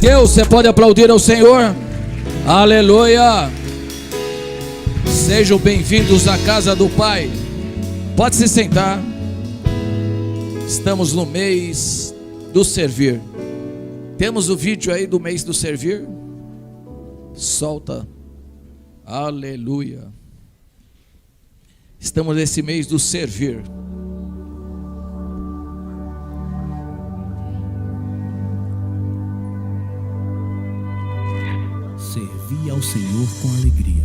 Deus, você pode aplaudir ao Senhor? Aleluia! Sejam bem-vindos à casa do Pai. Pode se sentar. Estamos no mês do servir. Temos o vídeo aí do mês do servir? Solta. Aleluia. Estamos nesse mês do servir. Servi ao Senhor com alegria,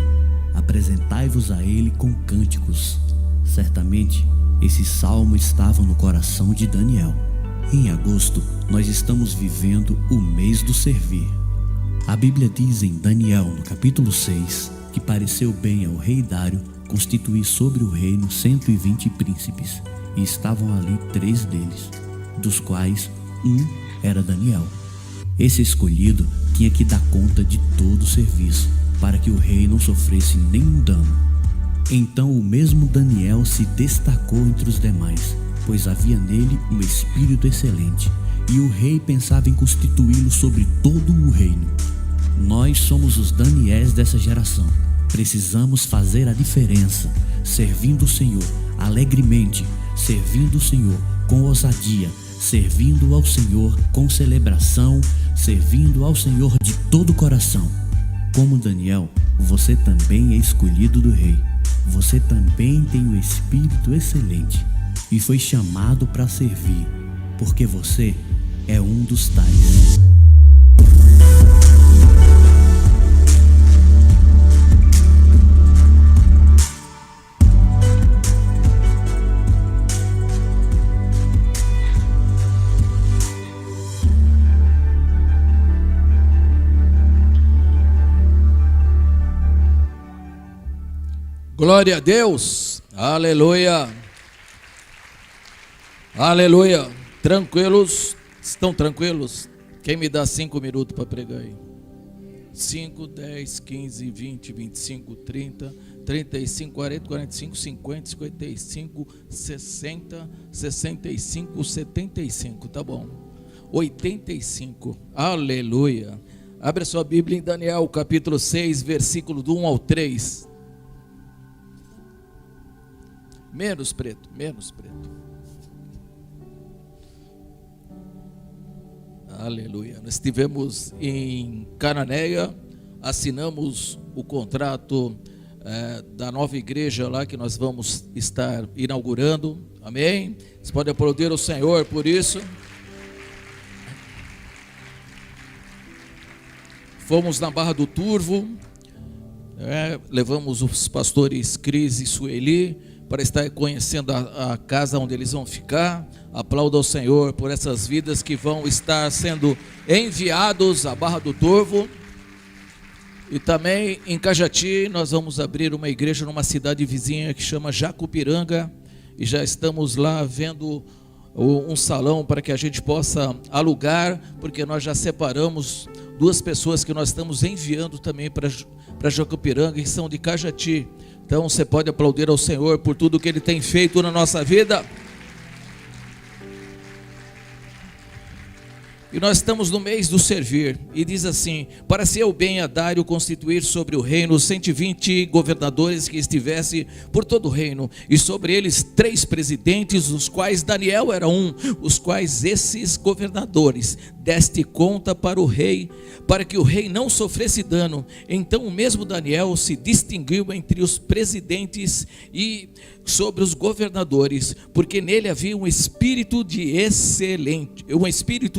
apresentai-vos a Ele com cânticos. Certamente, esse salmo estava no coração de Daniel. Em agosto, nós estamos vivendo o mês do servir. A Bíblia diz em Daniel, no capítulo 6, que pareceu bem ao rei Dário constituir sobre o reino 120 príncipes, e estavam ali 3 deles, dos quais um era Daniel. Esse escolhido tinha que dar conta de todo o serviço, para que o rei não sofresse nenhum dano. Então o mesmo Daniel se destacou entre os demais, pois havia nele um espírito excelente, e o rei pensava em constituí-lo sobre todo o reino. Nós somos os Daniéis dessa geração. Precisamos fazer a diferença, servindo o Senhor alegremente, servindo o Senhor com ousadia, servindo ao Senhor com celebração, servindo ao Senhor de todo o coração. Como Daniel, você também é escolhido do rei. Você também tem o espírito excelente e foi chamado para servir, porque você é um dos tais. Glória a Deus, aleluia, aleluia. Tranquilos, estão tranquilos? Quem me dá 5 minutos para pregar aí? 5, 10, 15, 20, 25, 30, 35, 40, 45, 50, 55, 60, 65, 75, tá bom. 85, aleluia. Abre a sua Bíblia em Daniel, capítulo 6, versículo do 1 ao 3. Menos preto, menos preto. Aleluia. Nós estivemos em Cananéia, assinamos o contrato da nova igreja lá que nós vamos estar inaugurando. Amém? Você pode aplaudir o Senhor por isso. Fomos na Barra do Turvo, levamos os pastores Cris e Sueli para estar conhecendo a casa onde eles vão ficar. Aplauda ao Senhor por essas vidas que vão estar sendo enviados à Barra do Turvo. E também em Cajati nós vamos abrir uma igreja numa cidade vizinha que chama Jacupiranga, e já estamos lá vendo um salão para que a gente possa alugar, porque nós já separamos 2 pessoas que nós estamos enviando também para Jacupiranga, que são de Cajati. Então você pode aplaudir ao Senhor por tudo que Ele tem feito na nossa vida. E nós estamos no mês do servir, e diz assim: para ser o bem a Dário constituir sobre o reino 120 governadores que estivesse por todo o reino, e sobre eles 3 presidentes, os quais Daniel era um, os quais esses governadores deste conta para o rei, para que o rei não sofresse dano. Então o mesmo Daniel se distinguiu entre os presidentes e sobre os governadores, porque nele havia um espírito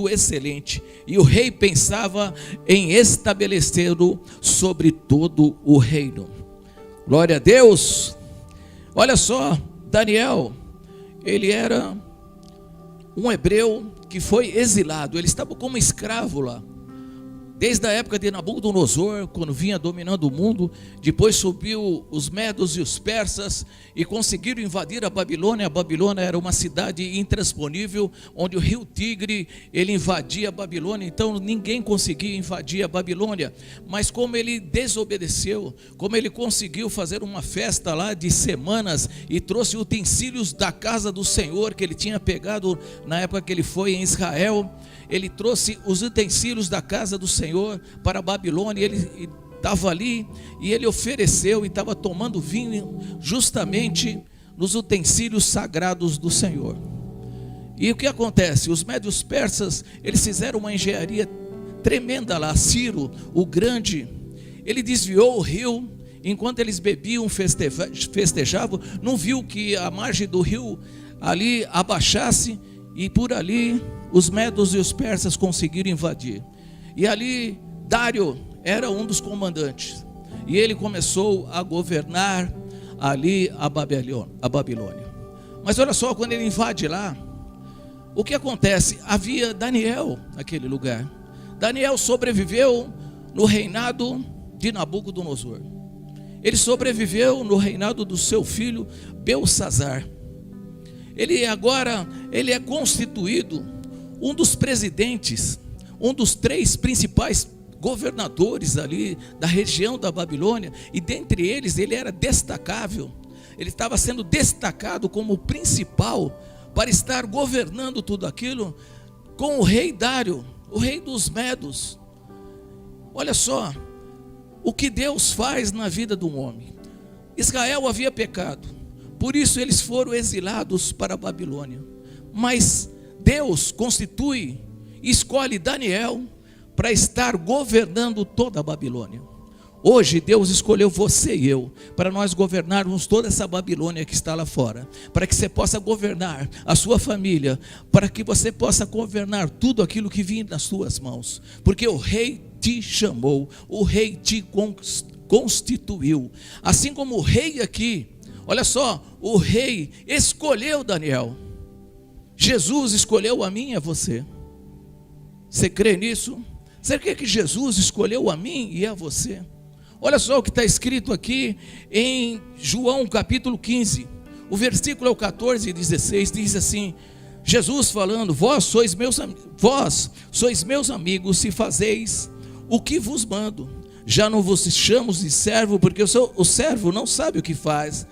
excelente, e o rei pensava em estabelecê-lo sobre todo o reino. Glória a Deus. Olha só, Daniel, ele era um hebreu que foi exilado, ele estava como escravo lá. Desde a época de Nabucodonosor, quando vinha dominando o mundo, depois subiu os medos e os persas e conseguiram invadir a Babilônia. A Babilônia era uma cidade intransponível, onde o rio Tigre, ele invadia a Babilônia, então ninguém conseguia invadir a Babilônia. Mas como ele desobedeceu, como ele conseguiu fazer uma festa lá de semanas e trouxe utensílios da casa do Senhor, que ele tinha pegado na época que ele foi em Israel, ele trouxe os utensílios da casa do Senhor para a Babilônia. Ele estava ali e ele ofereceu e estava tomando vinho justamente nos utensílios sagrados do Senhor. E o que acontece? Os médios persas, eles fizeram uma engenharia tremenda lá. Ciro, o grande, ele desviou o rio. Enquanto eles bebiam, festejavam, não viu que a margem do rio ali abaixasse, e por ali os medos e os persas conseguiram invadir. E ali Dário era um dos comandantes, e ele começou a governar ali a Babilônia. Mas olha só, quando ele invade lá, o que acontece? Havia Daniel naquele lugar. Daniel sobreviveu no reinado de Nabucodonosor. Ele sobreviveu no reinado do seu filho Belsazar. Ele é constituído um dos presidentes, um dos 3 principais governadores ali da região da Babilônia, e dentre eles ele era destacável. Ele estava sendo destacado como o principal para estar governando tudo aquilo com o rei Dário, o rei dos medos. Olha só o que Deus faz na vida de um homem. Israel havia pecado, por isso eles foram exilados para a Babilônia. Mas Deus constitui e escolhe Daniel para estar governando toda a Babilônia. Hoje Deus escolheu você e eu para nós governarmos toda essa Babilônia que está lá fora, para que você possa governar a sua família, para que você possa governar tudo aquilo que vinha nas suas mãos, porque o rei te chamou, o rei te constituiu. Assim como o rei aqui, olha só, o rei escolheu Daniel. Jesus escolheu a mim e a você. Você crê nisso? Você crê que Jesus escolheu a mim e a você? Olha só o que está escrito aqui em João capítulo 15, o versículo é o 14 e 16, diz assim: Jesus falando: vós sois meus amigos se fazeis o que vos mando. Já não vos chamo de servo, porque o servo não sabe o que faz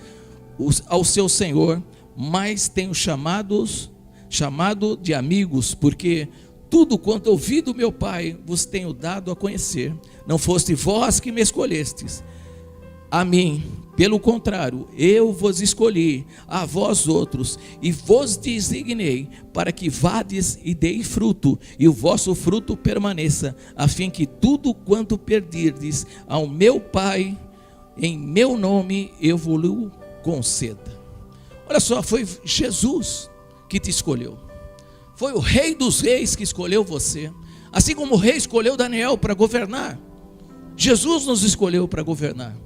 ao seu senhor, mas tenho chamado de amigos, porque tudo quanto ouvi do meu Pai vos tenho dado a conhecer. Não foste vós que me escolhestes a mim, pelo contrário, eu vos escolhi a vós outros, e vos designei para que vades e deis fruto, e o vosso fruto permaneça, a fim que tudo quanto pedirdes ao meu Pai, em meu nome, eu vos conceda. Olha só, foi Jesus que te escolheu. Foi o Rei dos Reis que escolheu você. Assim como o rei escolheu Daniel para governar, Jesus nos escolheu para governar.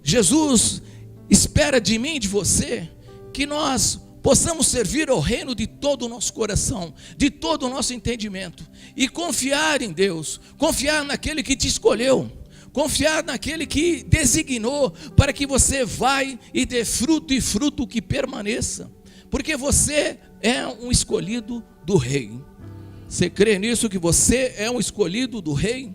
Jesus espera de mim e de você que nós possamos servir ao reino de todo o nosso coração, de todo o nosso entendimento, e confiar em Deus, confiar naquele que te escolheu, confiar naquele que designou para que você vai e dê fruto, e fruto que permaneça, porque você é um escolhido do rei. Você crê nisso, que você é um escolhido do rei?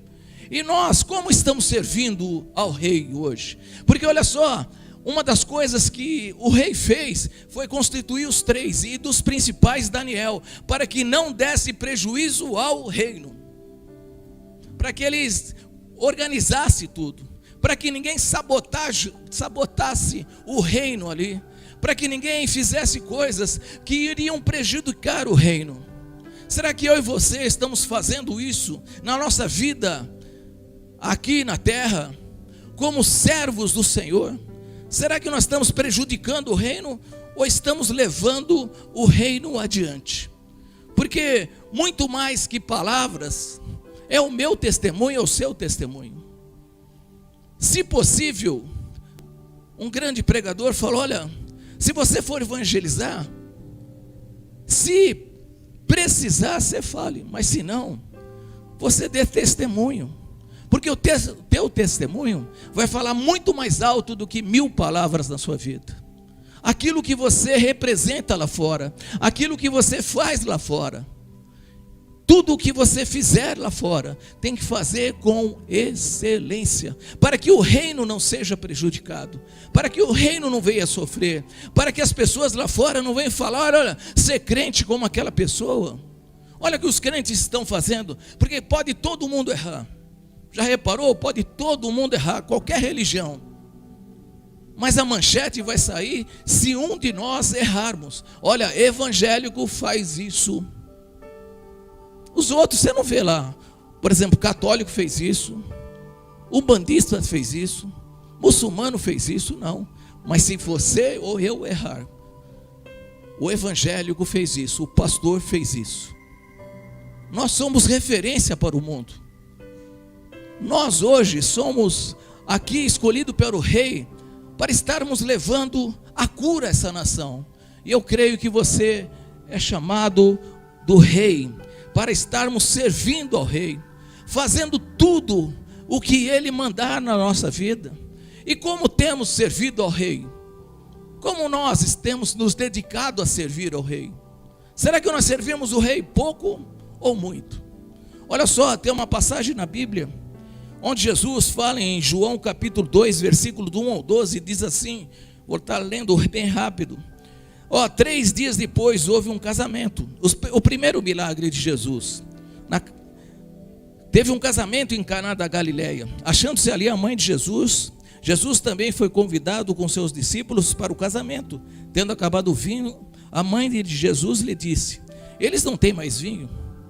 E nós, como estamos servindo ao rei hoje? Porque olha só, uma das coisas que o rei fez foi constituir os 3, e dos principais Daniel, para que não desse prejuízo ao reino, para que eles organizassem tudo, para que ninguém sabotasse o reino ali, para que ninguém fizesse coisas que iriam prejudicar o reino. Será que eu e você estamos fazendo isso na nossa vida aqui na terra, como servos do Senhor? Será que nós estamos prejudicando o reino, ou estamos levando o reino adiante? Porque muito mais que palavras, é o meu testemunho, é o seu testemunho. Se possível, um grande pregador falou: olha, se você for evangelizar, se precisar, você fale, mas se não, você dê testemunho. Porque o teu testemunho vai falar muito mais alto do que 1000 palavras na sua vida. Aquilo que você representa lá fora, aquilo que você faz lá fora, tudo o que você fizer lá fora, tem que fazer com excelência, para que o reino não seja prejudicado, para que o reino não venha sofrer, para que as pessoas lá fora não venham falar, olha, ser crente como aquela pessoa, olha o que os crentes estão fazendo, porque pode todo mundo errar. Já reparou? Pode todo mundo errar, qualquer religião. Mas a manchete vai sair se um de nós errarmos. Olha, evangélico faz isso. Os outros você não vê lá. Por exemplo, católico fez isso, umbandista fez isso, muçulmano fez isso, não. Mas se você ou eu errar, o evangélico fez isso, o pastor fez isso. Nós somos referência para o mundo. Nós hoje somos aqui escolhidos pelo rei para estarmos levando a cura a essa nação. E eu creio que você é chamado do rei, para estarmos servindo ao rei, fazendo tudo o que ele mandar na nossa vida. E como temos servido ao rei? Como nós temos nos dedicado a servir ao rei? Será que nós servimos o rei pouco ou muito? Olha só, tem uma passagem na Bíblia onde Jesus fala em João capítulo 2, versículo do 1 ao 12, diz assim, vou estar lendo bem rápido. 3 dias depois houve um casamento, o primeiro milagre de Jesus. Teve um casamento em Caná da Galileia, achando-se ali a mãe de Jesus. Jesus também foi convidado com seus discípulos para o casamento. Tendo acabado o vinho, a mãe de Jesus lhe disse, eles não têm mais vinho.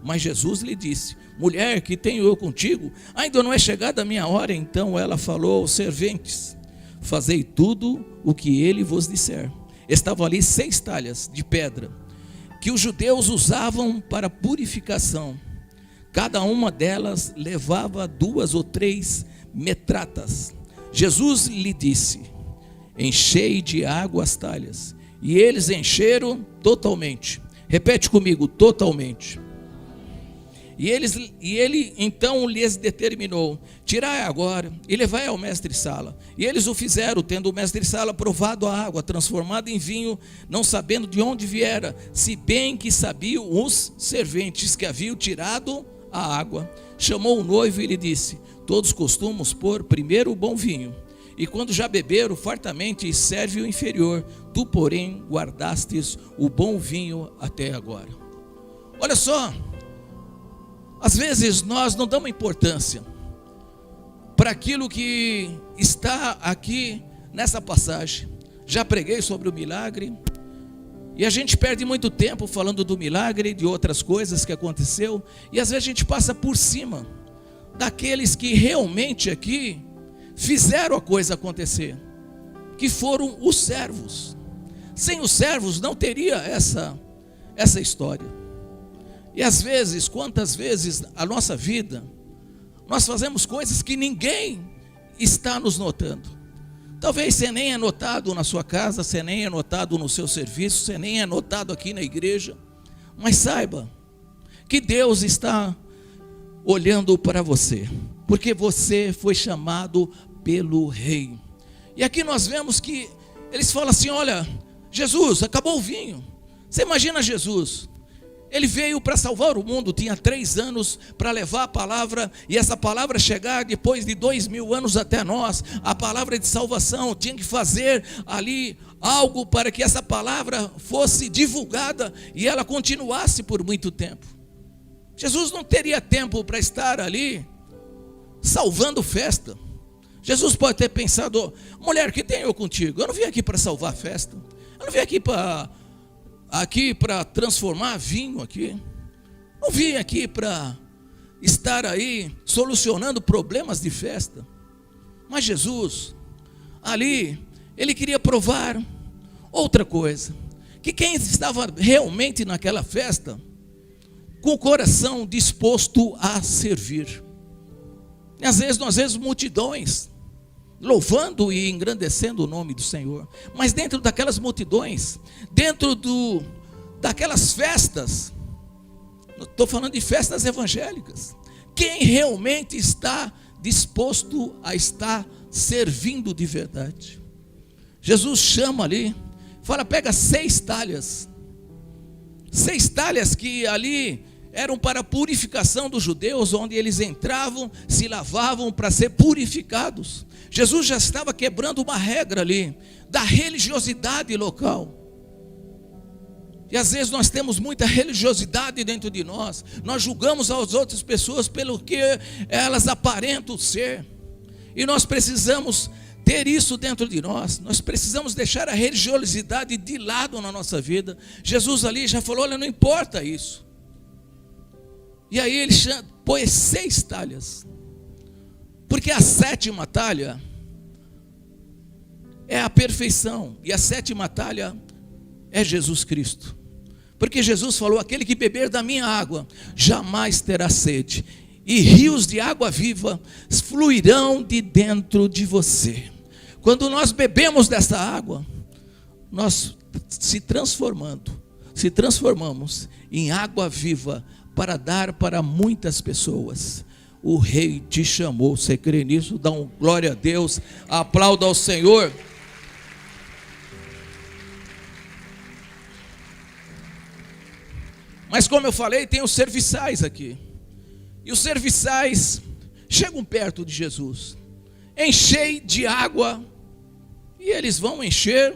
Mas Jesus lhe disse, mulher, que tenho eu contigo? Ainda não é chegada a minha hora. Então ela falou aos serventes, fazei tudo o que ele vos disser. Estavam ali 6 talhas de pedra, que os judeus usavam para purificação. Cada uma delas levava 2 ou 3 metratas. Jesus lhe disse, enchei de água as talhas. E eles encheram totalmente. Repete comigo, totalmente. E ele então lhes determinou, tirai agora e levai ao mestre-sala. E eles o fizeram, tendo o mestre-sala provado a água, transformada em vinho, não sabendo de onde viera, se bem que sabiam os serventes que haviam tirado a água. Chamou o noivo e lhe disse, todos costumam pôr primeiro o bom vinho, e quando já beberam fartamente, serve o inferior. Tu, porém, guardastes o bom vinho até agora. Olha só, às vezes nós não damos importância para aquilo que está aqui nessa passagem. Já preguei sobre o milagre, e a gente perde muito tempo falando do milagre, de outras coisas que aconteceu, e às vezes a gente passa por cima daqueles que realmente aqui fizeram a coisa acontecer, que foram os servos. Sem os servos não teria essa história. E às vezes, quantas vezes a nossa vida, nós fazemos coisas que ninguém está nos notando. Talvez você nem é notado na sua casa, você nem é notado no seu serviço, você nem é notado aqui na igreja. Mas saiba que Deus está olhando para você, porque você foi chamado pelo rei. E aqui nós vemos que eles falam assim, olha, Jesus, acabou o vinho. Você imagina Jesus, ele veio para salvar o mundo, tinha 3 anos para levar a palavra, e essa palavra chegar depois de 2000 anos até nós, a palavra de salvação, tinha que fazer ali algo para que essa palavra fosse divulgada, e ela continuasse por muito tempo. Jesus não teria tempo para estar ali, salvando festa. Jesus pode ter pensado, mulher, que tenho eu contigo? Eu não vim aqui para salvar a festa, eu não vim aqui para transformar vinho aqui, não vim aqui para estar aí solucionando problemas de festa. Mas Jesus, ali, ele queria provar outra coisa, que quem estava realmente naquela festa, com o coração disposto a servir. E às vezes nós vemos multidões louvando e engrandecendo o nome do Senhor, mas dentro daquelas multidões, dentro daquelas festas, estou falando de festas evangélicas, quem realmente está disposto a estar servindo de verdade. Jesus chama ali, fala, pega 6 talhas. 6 talhas que ali eram para a purificação dos judeus, onde eles entravam, se lavavam para ser purificados. Jesus já estava quebrando uma regra ali, da religiosidade local. E às vezes nós temos muita religiosidade dentro de nós. Nós julgamos as outras pessoas pelo que elas aparentam ser. E nós precisamos ter isso dentro de nós. Nós precisamos deixar a religiosidade de lado na nossa vida. Jesus ali já falou, olha, não importa isso. E aí ele põe 6 talhas. Porque a 7ª talha é a perfeição. E a 7ª talha é Jesus Cristo. Porque Jesus falou, aquele que beber da minha água jamais terá sede, e rios de água viva fluirão de dentro de você. Quando nós bebemos dessa água, nós se transformamos em água viva para dar para muitas pessoas. O Rei te chamou. Você crê nisso? Dá um glória a Deus, aplauda ao Senhor. Mas como eu falei, tem os serviçais aqui. E os serviçais chegam perto de Jesus. Enchei de água. E eles vão encher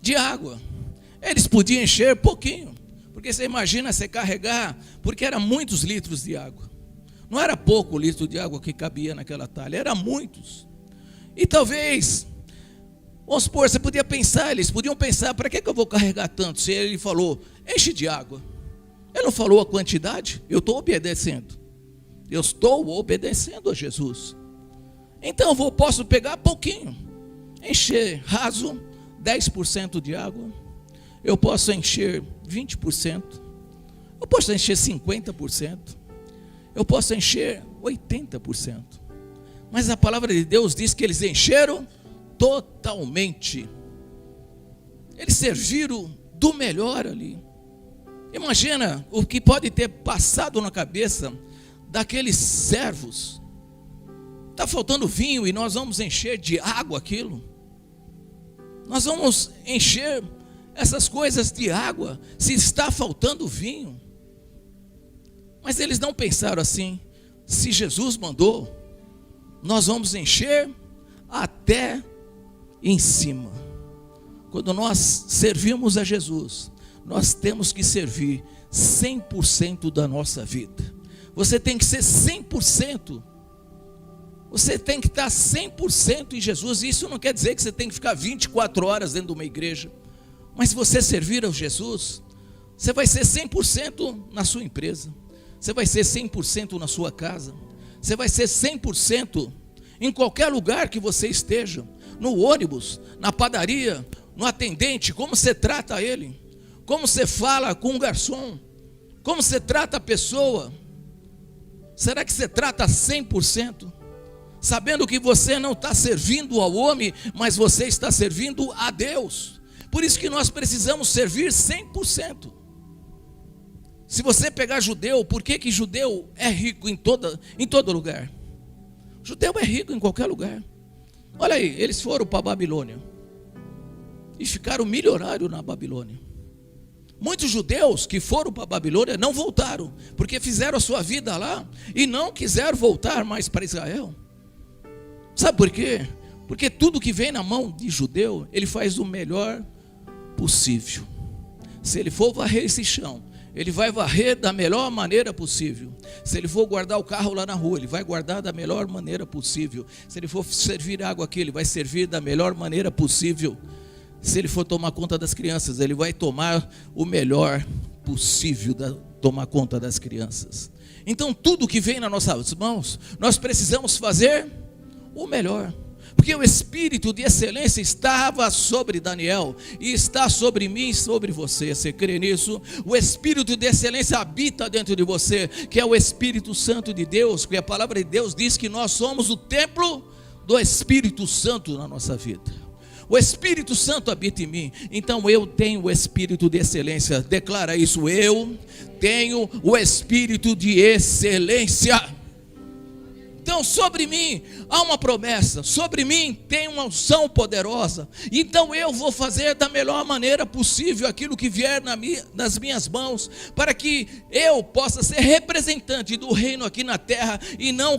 de água. Eles podiam encher pouquinho. Porque você imagina você carregar, porque eram muitos litros de água. Não era pouco litro de água que cabia naquela talha, eram muitos. E talvez, vamos supor, você podia pensar, eles podiam pensar, para que eu vou carregar tanto? Se ele falou, enche de água. Ele não falou a quantidade, eu estou obedecendo. Eu estou obedecendo a Jesus. Então eu posso pegar pouquinho, encher raso, 10% de água. Eu posso encher 20%. Eu posso encher 50%. Eu posso encher 80%. Mas a palavra de Deus diz que eles encheram totalmente. Eles serviram do melhor ali. Imagina o que pode ter passado na cabeça daqueles servos. Está faltando vinho e nós vamos encher de água aquilo. Nós vamos encher essas coisas de água se está faltando vinho. Mas eles não pensaram assim, se Jesus mandou, nós vamos encher até em cima. Quando nós servimos a Jesus, nós temos que servir 100% da nossa vida. Você tem que ser 100%. Você tem que estar 100% em Jesus. Isso não quer dizer que você tem que ficar 24 horas dentro de uma igreja. Mas se você servir a Jesus, você vai ser 100% na sua empresa. Você vai ser 100% na sua casa. Você vai ser 100% em qualquer lugar que você esteja. No ônibus, na padaria, no atendente. Como você trata ele. Como você fala com o garçom. Como você trata a pessoa. Será que você trata 100%? Sabendo que você não está servindo ao homem, mas você está servindo a Deus. Por isso que nós precisamos servir 100%. Se você pegar judeu, por que judeu é rico em todo lugar? Judeu é rico em qualquer lugar. Olha aí, eles foram para a Babilônia e ficaram milionários na Babilônia. Muitos judeus que foram para a Babilônia não voltaram, porque fizeram a sua vida lá e não quiseram voltar mais para Israel. Sabe por quê? Porque tudo que vem na mão de judeu, ele faz o melhor possível. Se ele for varrer esse chão, ele vai varrer da melhor maneira possível. Se ele for guardar o carro lá na rua, ele vai guardar da melhor maneira possível. Se ele for servir água aqui, ele vai servir da melhor maneira possível. Se ele for tomar conta das crianças, ele vai tomar o melhor possível, tomar conta das crianças. Então tudo que vem nas nossas mãos, nós precisamos fazer o melhor. Porque o espírito de excelência estava sobre Daniel e está sobre mim e sobre você. Você crê nisso? O espírito de excelência habita dentro de você, que é o Espírito Santo de Deus, porque a palavra de Deus diz que nós somos o templo do Espírito Santo na nossa vida. o Espírito Santo habita em mim. Então eu tenho o espírito de excelência. Declara isso: eu tenho o espírito de excelência. Então sobre mim há uma promessa, sobre mim tem uma unção poderosa. Então eu vou fazer da melhor maneira possível aquilo que vier nas minhas mãos, para que eu possa ser representante do reino aqui na terra e não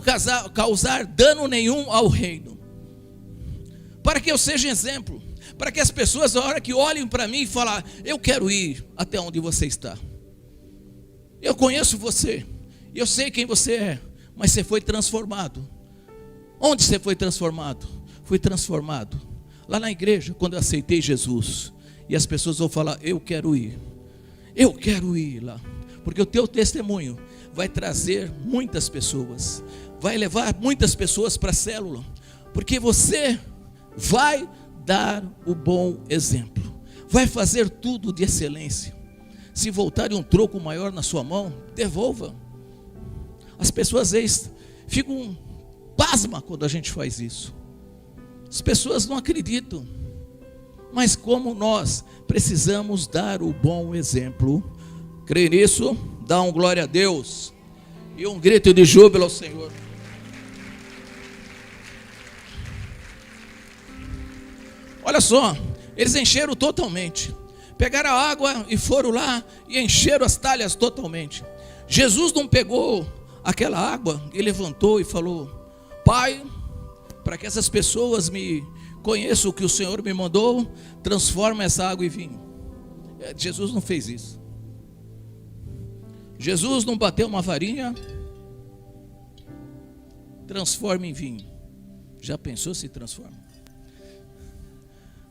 causar dano nenhum ao reino. Para que eu seja exemplo, para que as pessoas, a hora que olhem para mim e falar: eu quero ir até onde você está. Eu conheço você, eu sei quem você é, mas você foi transformado. Onde você foi transformado? Fui transformado lá na igreja, quando eu aceitei Jesus. E as pessoas vão falar: eu quero ir lá, porque o teu testemunho vai trazer muitas pessoas, vai levar muitas pessoas para a célula, porque você vai dar o bom exemplo, vai fazer tudo de excelência. Se voltar um troco maior na sua mão, devolva. As pessoas às vezes ficam pasmas quando a gente faz isso. As pessoas não acreditam. Mas como nós precisamos dar o bom exemplo, crê nisso, dá um glória a Deus e um grito de júbilo ao Senhor. Olha só, eles encheram totalmente. Pegaram a água e foram lá e encheram as talhas totalmente. Jesus não pegou aquela água e levantou e falou: Pai, para que essas pessoas me conheçam o que o Senhor me mandou, transforma essa água em vinho. Jesus não fez isso. Jesus não bateu uma varinha, transforma em vinho. Já pensou se transforma?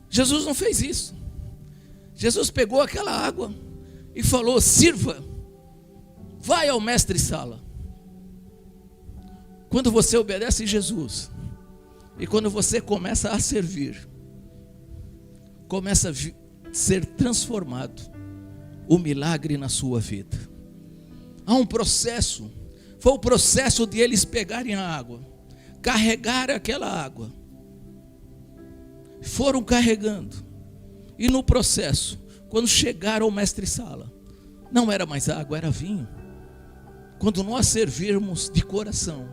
Jesus não fez isso. Jesus pegou aquela água e falou: sirva, vai ao mestre-sala. Quando você obedece a Jesus e quando você começa a servir, começa a ser transformado o milagre na sua vida. Há um processo. Foi o processo de eles pegarem a água, carregar aquela água, foram carregando, e no processo, quando chegaram ao mestre-sala, não era mais água, era vinho. Quando nós servirmos de coração,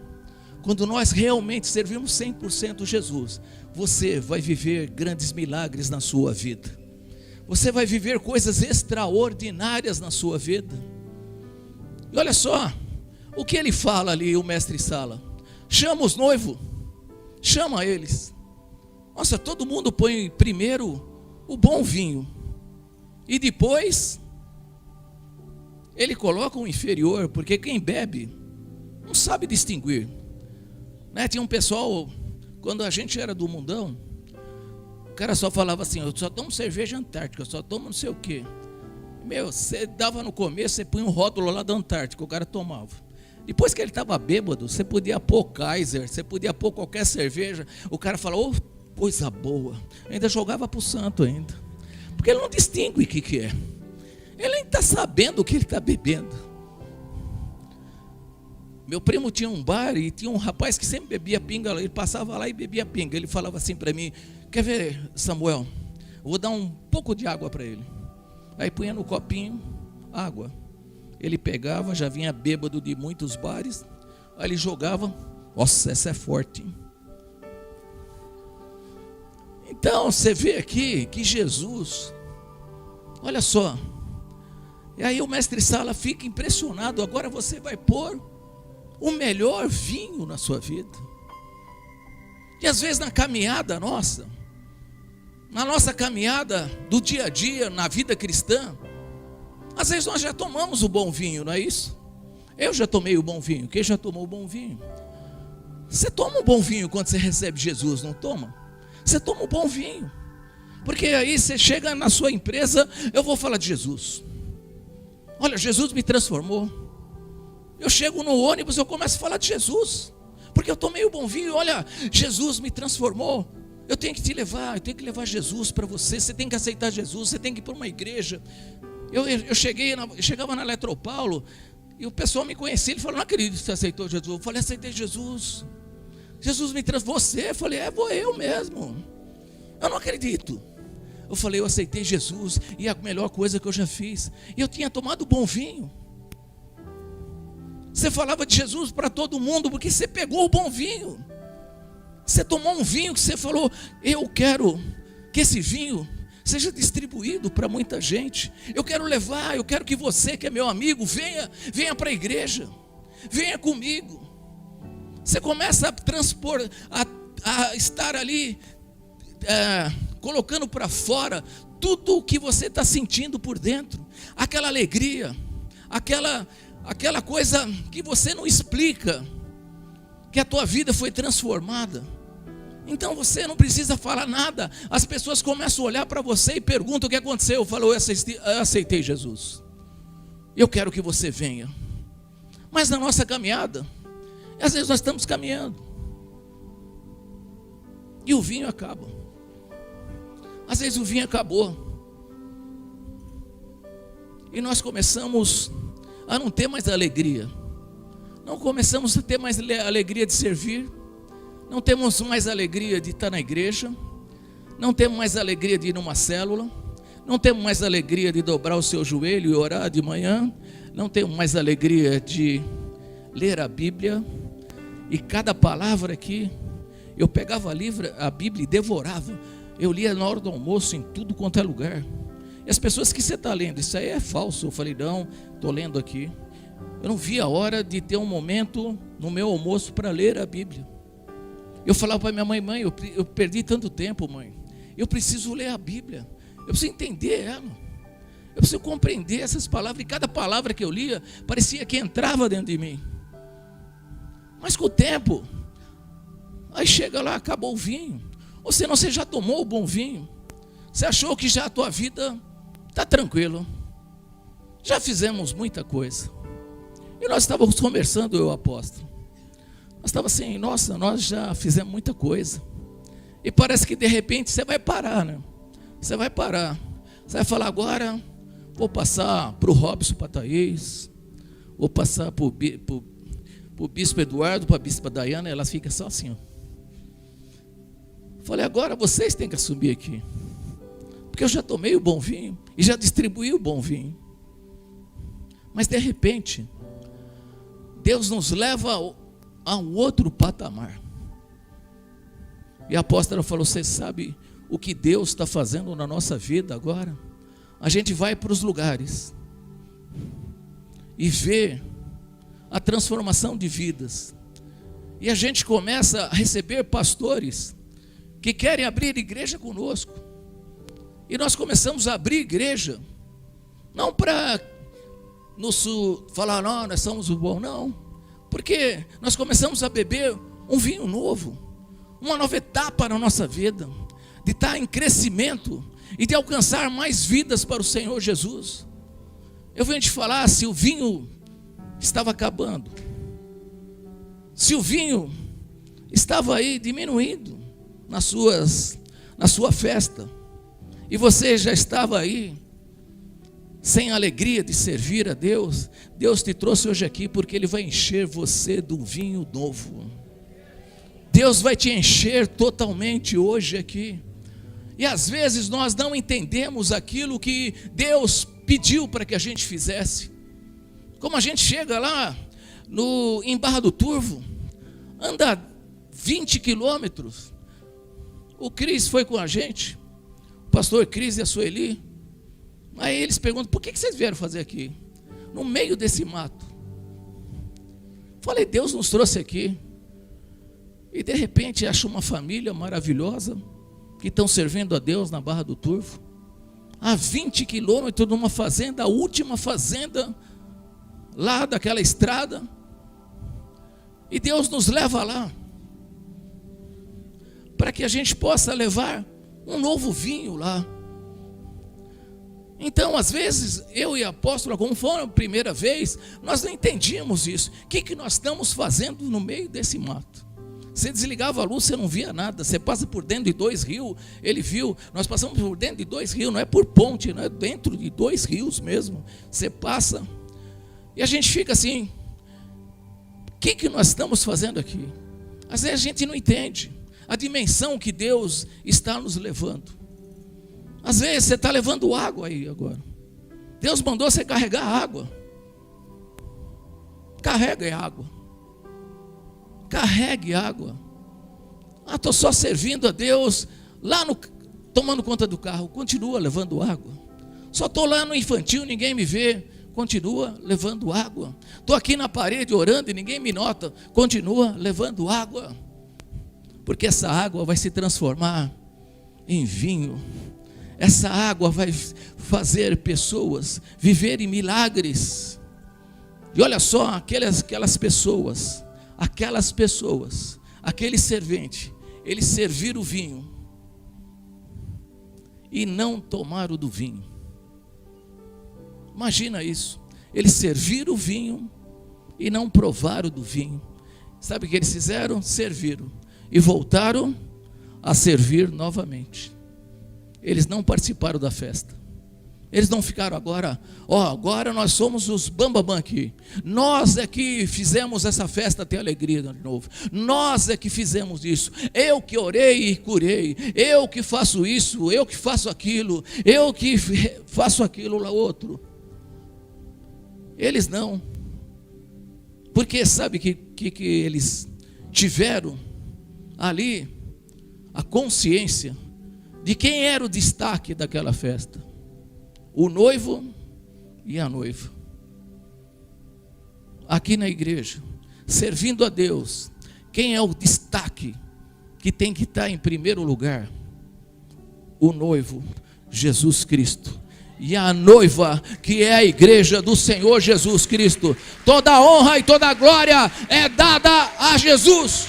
quando nós realmente servirmos 100% Jesus, você vai viver grandes milagres na sua vida. Você vai viver coisas extraordinárias na sua vida. E olha só, o que ele fala ali, o mestre-sala: chama os noivos, chama eles. Nossa, todo mundo põe primeiro o bom vinho, e depois ele coloca o inferior, porque quem bebe não sabe distinguir, né? Tinha um pessoal, quando a gente era do mundão, o cara só falava assim: eu só tomo cerveja Antártica, eu só tomo não sei o que. Meu, você dava no começo, você punha um rótulo lá da Antártica, o cara tomava. Depois que ele estava bêbado, você podia pôr Kaiser, você podia pôr qualquer cerveja, o cara falava: oh, coisa boa. Ainda jogava para o santo ainda, porque ele não distingue o que é. Ele nem está sabendo o que ele está bebendo. Meu primo tinha um bar e tinha um rapaz que sempre bebia pinga. Ele passava lá e bebia pinga. Ele falava assim para mim: quer ver, Samuel, eu vou dar um pouco de água para ele. Aí punha no copinho água. Ele pegava, já vinha bêbado de muitos bares. Aí ele jogava. Nossa, essa é forte, hein? Então você vê aqui que Jesus, olha só, e aí o mestre-sala fica impressionado. Agora você vai pôr o melhor vinho na sua vida. E às vezes na caminhada nossa, na nossa caminhada do dia a dia, na vida cristã, às vezes nós já tomamos o bom vinho, não é isso? Eu já tomei o bom vinho. Quem já tomou o bom vinho? Você toma um bom vinho quando você recebe Jesus, não toma? Você toma um bom vinho, porque aí você chega na sua empresa: eu vou falar de Jesus. Olha, Jesus me transformou. Eu chego no ônibus, eu começo a falar de Jesus, porque eu tomei o bom vinho. Olha, Jesus me transformou. Eu tenho que te levar, eu tenho que levar Jesus para você. Você tem que aceitar Jesus, você tem que ir para uma igreja. Eu chegava na Eletropaulo e o pessoal me conhecia. Ele falou: não acredito que você aceitou Jesus. Eu falei: aceitei Jesus. Jesus me transformou. Você? Eu falei: vou eu mesmo. Eu não acredito. Eu falei, eu aceitei Jesus e é a melhor coisa que eu já fiz. E eu tinha tomado bom vinho. Você falava de Jesus para todo mundo porque você pegou o bom vinho. Você tomou um vinho que você falou, eu quero que esse vinho seja distribuído para muita gente. Eu quero levar, eu quero que você que é meu amigo, venha para a igreja. Venha comigo. Você começa a transpor, a estar ali, colocando para fora tudo o que você está sentindo por dentro. Aquela alegria, aquela coisa que você não explica, que a tua vida foi transformada. Então você não precisa falar nada. As pessoas começam a olhar para você e perguntam o que aconteceu. Eu falo, eu aceitei Jesus. Eu quero que você venha. Mas na nossa caminhada, às vezes nós estamos caminhando e o vinho acaba. Às vezes o vinho acabou e nós começamos a não ter mais alegria. Não começamos a ter mais alegria de servir. Não temos mais alegria de estar na igreja. Não temos mais alegria de ir numa célula. Não temos mais alegria de dobrar o seu joelho e orar de manhã. Não temos mais alegria de ler a Bíblia. E cada palavra aqui, eu pegava a Bíblia e devorava. Eu lia na hora do almoço em tudo quanto é lugar. E as pessoas que você está lendo, isso aí é falso. Eu falei, não, estou lendo aqui. Eu não vi a hora de ter um momento no meu almoço para ler a Bíblia. Eu falava para minha mãe, eu perdi tanto tempo, mãe. Eu preciso ler a Bíblia. Eu preciso entender ela. Eu preciso compreender essas palavras. E cada palavra que eu lia, parecia que entrava dentro de mim. Mas com o tempo, aí chega lá, acabou o vinho. Ou senão você já tomou o bom vinho. Você achou que já a tua vida está tranquilo. Já fizemos muita coisa. E nós estávamos conversando, eu e o apóstolo. Nós estávamos assim, nossa, nós já fizemos muita coisa. E parece que de repente você vai parar, né? Você vai parar. Você vai falar, agora vou passar para o Robson, para a Thaís. Vou passar para o bispo Eduardo, para a bispa Dayana. Elas ficam só assim, ó. Falei, agora vocês têm que assumir aqui. Porque eu já tomei o bom vinho e já distribuí o bom vinho. Mas de repente, Deus nos leva a um outro patamar. E a apóstola falou, você sabe o que Deus está fazendo na nossa vida agora? A gente vai para os lugares e vê a transformação de vidas. E a gente começa a receber pastores que querem abrir igreja conosco. E nós começamos a abrir igreja, não para nos falar, não, nós somos o bom, não. Porque nós começamos a beber um vinho novo, uma nova etapa na nossa vida, de estar em crescimento e de alcançar mais vidas para o Senhor Jesus. Eu venho te falar, se o vinho estava acabando, se o vinho estava aí diminuindo na sua festa, e você já estava aí sem alegria de servir a Deus, Deus te trouxe hoje aqui porque Ele vai encher você de um vinho novo. Deus vai te encher totalmente hoje aqui. E às vezes nós não entendemos aquilo que Deus pediu para que a gente fizesse. Como a gente chega lá em Barra do Turvo, anda 20 quilômetros. O Cris foi com a gente, o pastor Cris e a Sueli. Aí eles perguntam, por que vocês vieram fazer aqui? No meio desse mato. Falei, Deus nos trouxe aqui. E de repente acha uma família maravilhosa, que estão servindo a Deus na Barra do Turvo. A 20 quilômetros de uma fazenda, a última fazenda, lá daquela estrada. E Deus nos leva lá, para que a gente possa levar um novo vinho lá. Então, às vezes, eu e a apóstola, como foi a primeira vez, nós não entendíamos isso. O que nós estamos fazendo no meio desse mato? Você desligava a luz, você não via nada. Você passa por dentro de 2 rios, ele viu. Nós passamos por dentro de 2 rios, não é por ponte, não é dentro de 2 rios mesmo. Você passa e a gente fica assim, o que nós estamos fazendo aqui? Às vezes a gente não entende. a dimensão que Deus está nos levando. Às vezes você está levando água aí agora. Deus mandou você carregar água. Carregue água. Carregue água. Estou só servindo a Deus lá tomando conta do carro. Continua levando água. Só estou lá no infantil, ninguém me vê. Continua levando água. Estou aqui na parede orando e ninguém me nota. Continua levando água. Porque essa água vai se transformar em vinho. Essa água vai fazer pessoas viverem milagres. E olha só, aquelas pessoas, aquele servente, eles serviram o vinho e não tomaram do vinho. Imagina isso. Eles serviram o vinho e não provaram do vinho. Sabe o que eles fizeram? Serviram e voltaram a servir novamente. Eles não participaram da festa. Eles não ficaram agora nós somos os bambambam aqui. Nós é que fizemos essa festa ter alegria de novo. Nós é que fizemos isso. Eu que orei e curei. Eu que faço isso, eu que faço aquilo. Eu que faço aquilo lá outro. Eles não. Porque sabe que eles tiveram ali a consciência de quem era o destaque daquela festa. O noivo e a noiva. Aqui na igreja, servindo a Deus, quem é o destaque que tem que estar em primeiro lugar? O noivo, Jesus Cristo. E a noiva, que é a igreja do Senhor Jesus Cristo. Toda a honra e toda a glória é dada a Jesus.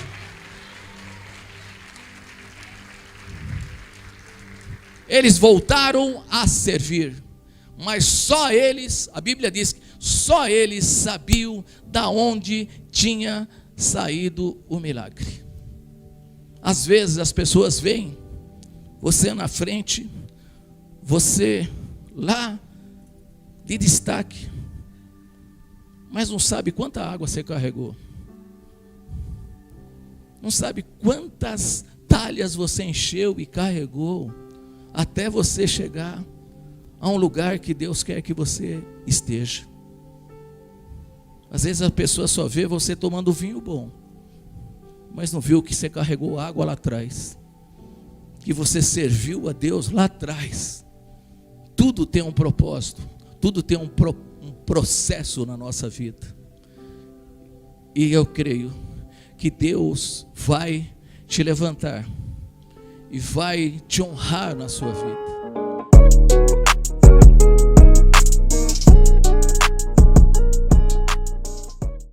Eles voltaram a servir, mas só eles, a Bíblia diz que só eles sabiam da onde tinha saído o milagre. Às vezes as pessoas veem você na frente, você lá de destaque, mas não sabe quanta água você carregou, não sabe quantas talhas você encheu e carregou, até você chegar a um lugar que Deus quer que você esteja. Às vezes a pessoa só vê você tomando vinho bom, mas não viu que você carregou água lá atrás, que você serviu a Deus lá atrás. Tudo tem um propósito, tudo tem um processo na nossa vida. E eu creio que Deus vai te levantar e vai te honrar na sua vida.